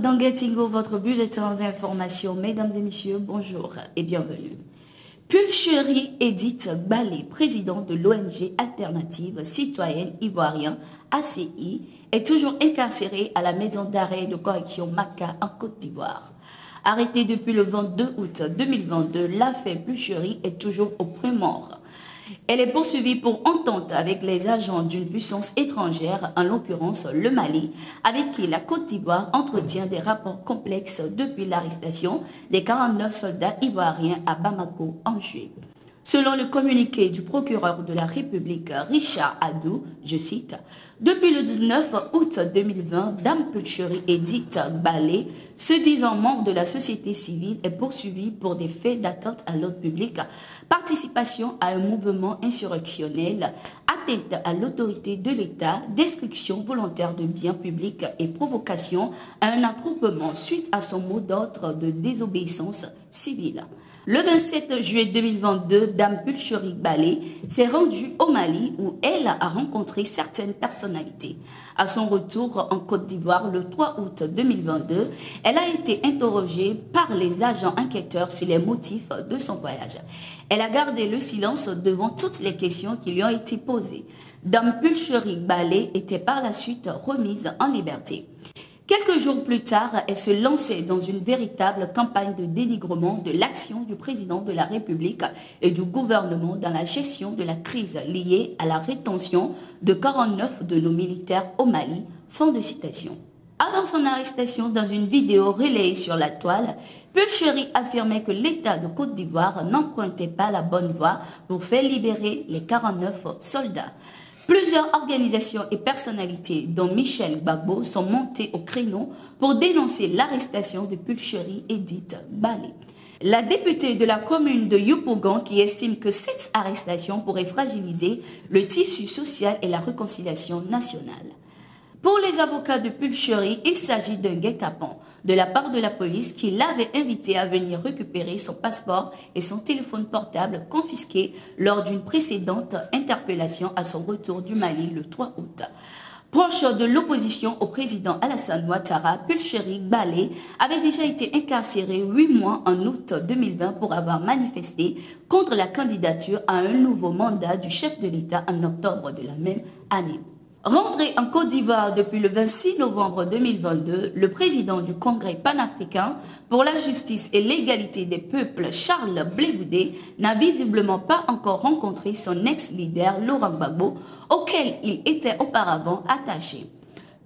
dans Getingo, votre bulletin d'information. Mesdames et messieurs, bonjour et bienvenue. Pulcherie Edith Gbalé, président de l'ONG Alternative Citoyenne Ivoirien, ACI, est toujours incarcéré à la maison d'arrêt de correction Maka en Côte d'Ivoire. Arrêtée depuis le 22 août 2022, l'affaire Pulcherie est toujours au point mort. Elle est poursuivie pour entente avec les agents d'une puissance étrangère, en l'occurrence le Mali, avec qui la Côte d'Ivoire entretient des rapports complexes depuis l'arrestation des 49 soldats ivoiriens à Bamako en juillet. Selon le communiqué du procureur de la République, Richard Adou, je cite, « Depuis le 19 août 2020, Dame Pulcherie Edith Gbalé, se disant membre de la société civile, est poursuivie pour des faits d'atteinte à l'ordre public, participation à un mouvement insurrectionnel, atteinte à l'autorité de l'État, destruction volontaire de biens publics et provocation à un attroupement suite à son mot d'ordre de désobéissance civile. » Le 27 juillet 2022, Dame Pulcherie Gbalé s'est rendue au Mali où elle a rencontré certaines personnalités. À son retour en Côte d'Ivoire le 3 août 2022, elle a été interrogée par les agents enquêteurs sur les motifs de son voyage. Elle a gardé le silence devant toutes les questions qui lui ont été posées. Dame Pulcherie Gbalé était par la suite remise en liberté. Quelques jours plus tard, elle se lançait dans une véritable campagne de dénigrement de l'action du président de la République et du gouvernement dans la gestion de la crise liée à la rétention de 49 de nos militaires au Mali. Fin de citation. Avant son arrestation, dans une vidéo relayée sur la toile, Pulcherie affirmait que l'État de Côte d'Ivoire n'empruntait pas la bonne voie pour faire libérer les 49 soldats. Plusieurs organisations et personnalités, dont Michel Gbagbo, sont montées au créneau pour dénoncer l'arrestation de Pulcherie Edith Gbalé. La députée de la commune de Yopougon qui estime que cette arrestation pourrait fragiliser le tissu social et la réconciliation nationale. Pour les avocats de Pulcherie, il s'agit d'un guet-apens de la part de la police qui l'avait invité à venir récupérer son passeport et son téléphone portable confisqués lors d'une précédente interpellation à son retour du Mali le 3 août. Proche de l'opposition au président Alassane Ouattara, Pulcherie Gbalé avait déjà été incarcéré 8 mois en août 2020 pour avoir manifesté contre la candidature à un nouveau mandat du chef de l'État en octobre de la même année. Rentré en Côte d'Ivoire depuis le 26 novembre 2022, le président du Congrès panafricain pour la justice et l'égalité des peuples, Charles Blé Goudé, n'a visiblement pas encore rencontré son ex-leader Laurent Gbagbo, auquel il était auparavant attaché.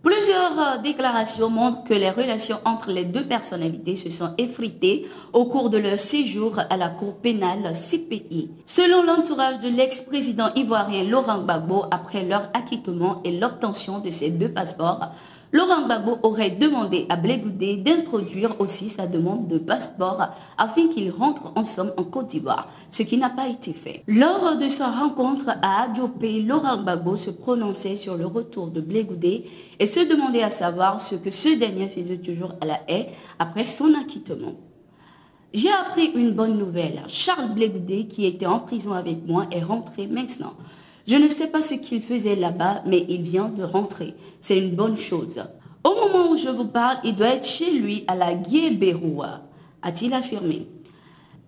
Plusieurs déclarations montrent que les relations entre les deux personnalités se sont effritées au cours de leur séjour à la Cour pénale CPI. Selon l'entourage de l'ex-président ivoirien Laurent Gbagbo, après leur acquittement et l'obtention de ces deux passeports, Laurent Gbagbo aurait demandé à Blé Goudé d'introduire aussi sa demande de passeport afin qu'il rentre en somme en Côte d'Ivoire, ce qui n'a pas été fait. Lors de sa rencontre à Adjopé, Laurent Gbagbo se prononçait sur le retour de Blé Goudé et se demandait à savoir ce que ce dernier faisait toujours à la haie après son acquittement. J'ai appris une bonne nouvelle. Charles Blé Goudé, qui était en prison avec moi, est rentré maintenant. Je ne sais pas ce qu'il faisait là-bas, mais il vient de rentrer. C'est une bonne chose. Au moment où je vous parle, il doit être chez lui à la Gué-Béroua, a-t-il affirmé.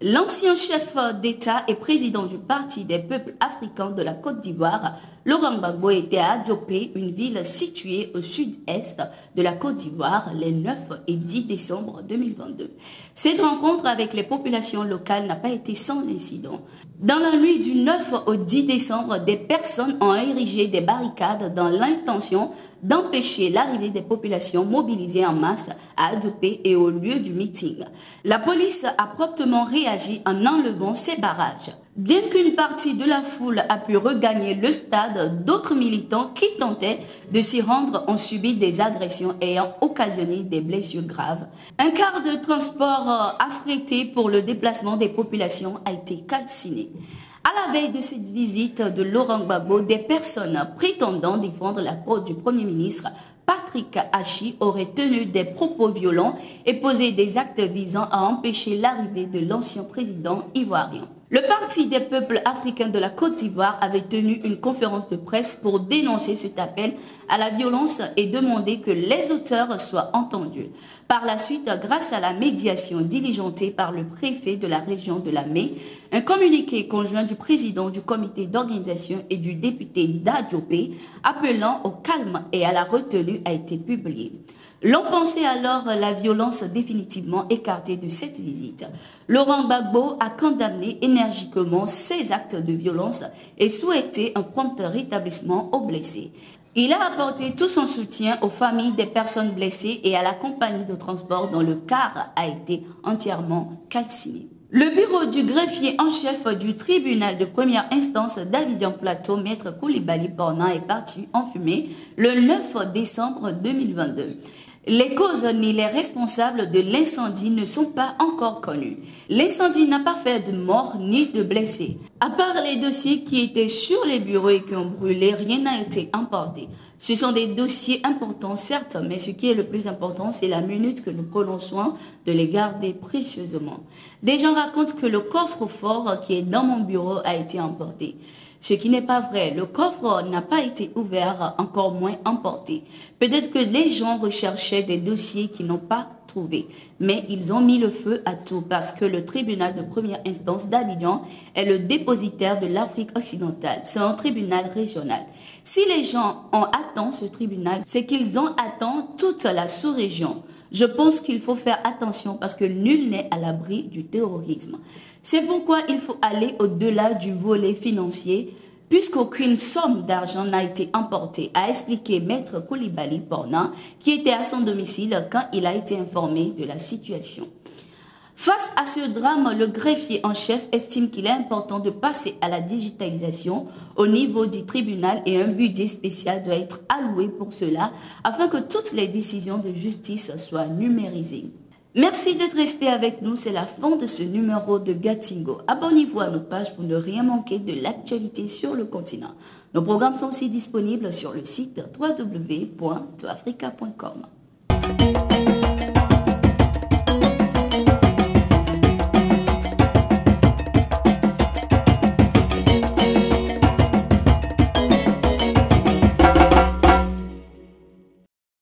L'ancien chef d'État et président du Parti des peuples africains de la Côte d'Ivoire, Laurent Gbagbo, était à Adjopé, une ville située au sud-est de la Côte d'Ivoire, les 9 et 10 décembre 2022. Cette rencontre avec les populations locales n'a pas été sans incident. Dans la nuit du 9 au 10 décembre, des personnes ont érigé des barricades dans l'intention d'empêcher l'arrivée des populations mobilisées en masse à Adjopé et au lieu du meeting. La police a promptement réagi en enlevant ces barrages. Bien qu'une partie de la foule a pu regagner le stade, d'autres militants qui tentaient de s'y rendre ont subi des agressions ayant occasionné des blessures graves. Un car de transport affrété pour le déplacement des populations a été calciné. À la veille de cette visite de Laurent Gbagbo, des personnes prétendant défendre la cause du Premier ministre Patrick Hachi auraient tenu des propos violents et posé des actes visant à empêcher l'arrivée de l'ancien président ivoirien. Le Parti des peuples africains de la Côte d'Ivoire avait tenu une conférence de presse pour dénoncer cet appel à la violence et demander que les auteurs soient entendus. Par la suite, grâce à la médiation diligentée par le préfet de la région de la Mai, un communiqué conjoint du président du comité d'organisation et du député d'Adjopé appelant au calme et à la retenue a été publié. L'on pensait alors la violence définitivement écartée de cette visite. Laurent Gbagbo a condamné énergiquement ces actes de violence et souhaité un prompt rétablissement aux blessés. Il a apporté tout son soutien aux familles des personnes blessées et à la compagnie de transport dont le car a été entièrement calciné. Le bureau du greffier en chef du tribunal de première instance d'Abidjan-Plateau, Maître Coulibaly Pornan, est parti en fumée le 9 décembre 2022. Les causes ni les responsables de l'incendie ne sont pas encore connus. L'incendie n'a pas fait de morts ni de blessés. À part les dossiers qui étaient sur les bureaux et qui ont brûlé, rien n'a été emporté. Ce sont des dossiers importants, certes, mais ce qui est le plus important, c'est la minute que nous prenons soin de les garder précieusement. Des gens racontent que le coffre-fort qui est dans mon bureau a été emporté. Ce qui n'est pas vrai, le coffre n'a pas été ouvert, encore moins emporté. Peut-être que les gens recherchaient des dossiers qu'ils n'ont pas trouvés, mais ils ont mis le feu à tout parce que le tribunal de première instance d'Abidjan est le dépositaire de l'Afrique occidentale. C'est un tribunal régional. Si les gens ont atteint ce tribunal, c'est qu'ils ont atteint toute la sous-région. Je pense qu'il faut faire attention parce que nul n'est à l'abri du terrorisme. C'est pourquoi il faut aller au-delà du volet financier puisqu'aucune somme d'argent n'a été emportée, a expliqué Maître Coulibaly Pornan qui était à son domicile quand il a été informé de la situation. Face à ce drame, le greffier en chef estime qu'il est important de passer à la digitalisation au niveau du tribunal et un budget spécial doit être alloué pour cela afin que toutes les décisions de justice soient numérisées. Merci d'être resté avec nous, c'est la fin de ce numéro de Gatingo. Abonnez-vous à nos pages pour ne rien manquer de l'actualité sur le continent. Nos programmes sont aussi disponibles sur le site www.toafrica.com.